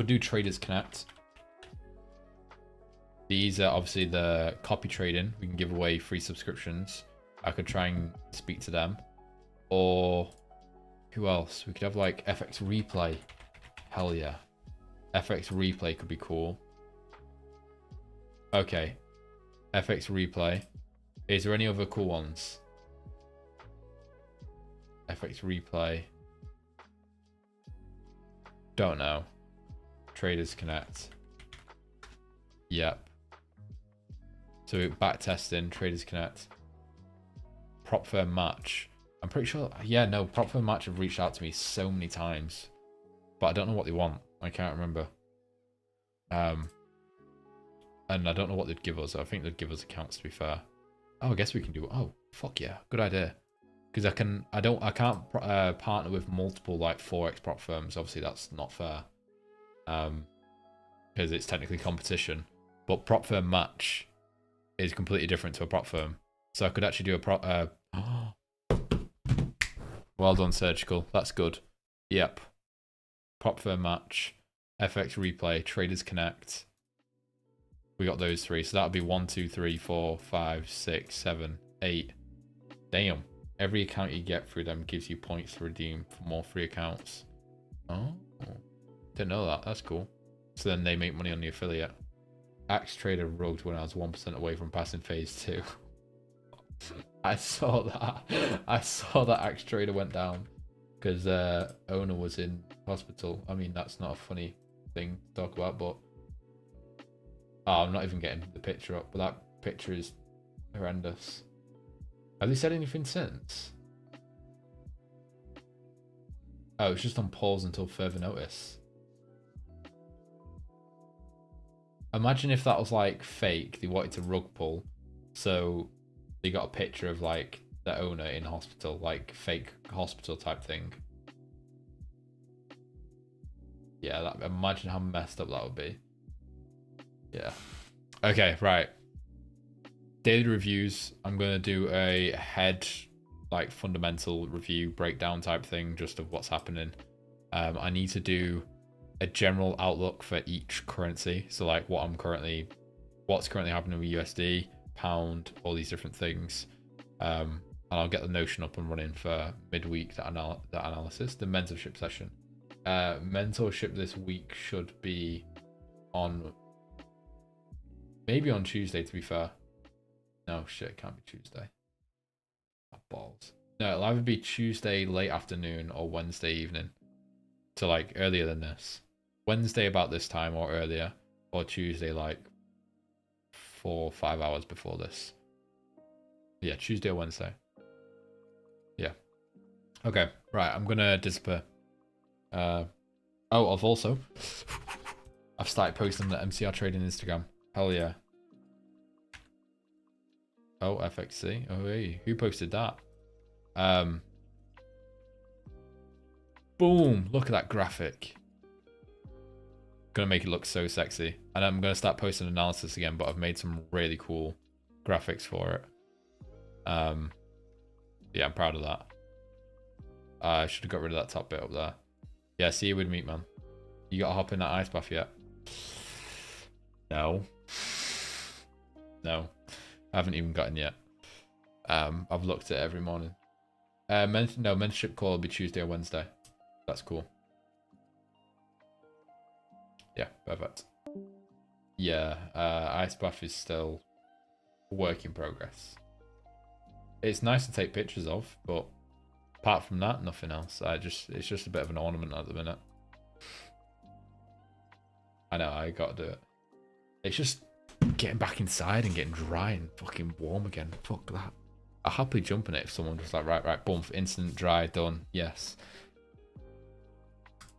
do Traders Connect. These are obviously the copy trading. We can give away free subscriptions. I could try and speak to them. Or who else? We could have like FX Replay. Hell yeah. FX Replay could be cool. Okay. FX Replay. Is there any other cool ones? FX Replay. Don't know. Traders Connect. Yep. So back testing, Traders Connect. Prop firm match. I'm pretty sure, yeah, no, prop firm match have reached out to me so many times, but I don't know what they want. I can't remember. And I don't know what they'd give us. I think they'd give us accounts, to be fair. Oh, I guess we can do. Oh, fuck yeah, good idea. Because I can't partner with multiple like Forex prop firms. Obviously, that's not fair. Because it's technically competition. But prop firm match is completely different to a prop firm. So I could actually do a prop. Well done, Surgical. That's good. Yep. Prop firm match, FX Replay, Traders Connect. We got those 3. So that'll be 1, 2, 3, 4, 5, 6, 7, 8. Damn. Every account you get through them gives you points to redeem for more free accounts. Oh. Didn't know that. That's cool. So then they make money on the affiliate. Axe Trader rugged when I was 1% away from passing phase 2. I saw that. I saw that Axe Trader went down because owner was in hospital. I mean, that's not a funny thing to talk about, but I'm not even getting the picture up, but that picture is horrendous. Have they said anything since? Oh, it's just on pause until further notice. Imagine if that was like fake. They wanted to rug pull, so they got a picture of like the owner in hospital, like fake hospital type thing. Yeah, imagine how messed up that would be. Yeah. Okay, right. Daily reviews. I'm gonna do a head, like fundamental review breakdown type thing, just of what's happening. I need to do a general outlook for each currency. So like what's currently happening with USD, pound, all these different things. And I'll get the Notion up and running for midweek, that analysis, the mentorship session. Mentorship this week should be on, maybe on Tuesday, to be fair. No, shit, it can't be Tuesday. Oh, balls. No, it'll either be Tuesday late afternoon or Wednesday evening. So like earlier than this. Wednesday about this time or earlier, or Tuesday like 4 or 5 hours before this. Yeah, Tuesday or Wednesday. Yeah. Okay, right, I'm gonna disappear. I've started posting the MCR trading Instagram. Hell yeah. Oh, FXC. Oh, hey, who posted that? Boom, look at that graphic. Gonna make it look so sexy. And I'm gonna start posting analysis again, but I've made some really cool graphics for it. Yeah, I'm proud of that. I should have got rid of that top bit up there. Yeah, see you with meat, man. You gotta hop in that ice bath yet? No. No. I haven't even gotten yet. I've looked at it every morning. No, mentorship call will be Tuesday or Wednesday. That's cool. Yeah, perfect. Yeah, ice bath is still a work in progress. It's nice to take pictures of, but apart from that, nothing else. It's just a bit of an ornament at the minute. I know, I gotta do it. It's just getting back inside and getting dry and fucking warm again. Fuck that. I'll happily jump in it if someone just like, right, boom, instant dry, done, yes.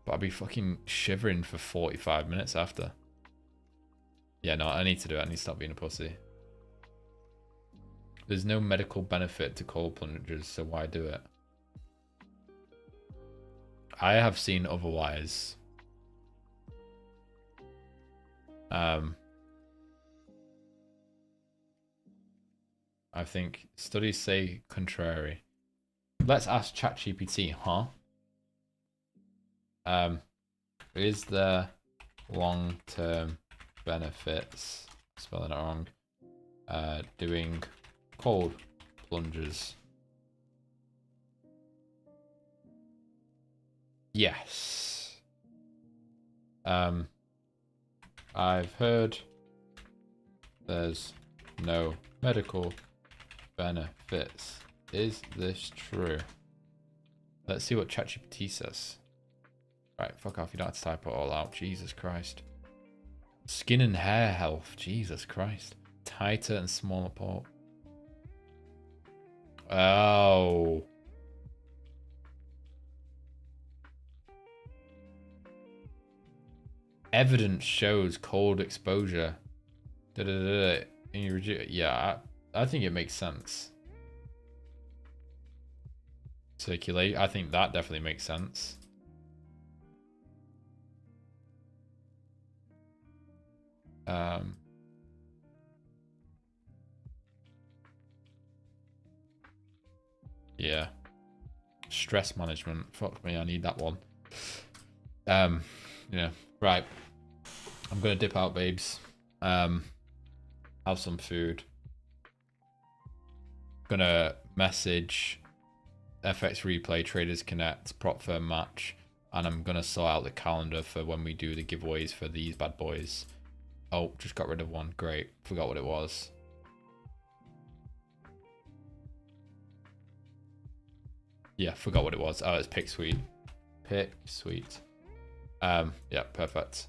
But I'll be fucking shivering for 45 minutes after. Yeah, no, I need to do it. I need to stop being a pussy. There's no medical benefit to cold plunges, so why do it? I have seen otherwise. I think studies say contrary. Let's ask ChatGPT, huh? Is there long-term benefits, spelling it wrong, doing cold plunges? Yes. I've heard there's no medical benefits. Is this true? Let's see what ChatGPT says. Right, fuck off. You don't have to type it all out. Jesus Christ. Skin and hair health. Jesus Christ. Tighter and smaller pore. Oh. Evidence shows cold exposure. Yeah, I think it makes sense. Circulate. I think that definitely makes sense. Yeah. Stress management. Fuck me, I need that one. Yeah. Right. I'm gonna dip out, babes. Have some food. Gonna message FX Replay, Traders Connect, Prop Firm Match, and I'm gonna sort out the calendar for when we do the giveaways for these bad boys. Oh, just got rid of one. Great. Forgot what it was. Yeah, forgot what it was. Oh, it's Pick Sweet. Pick Sweet. Yeah, perfect.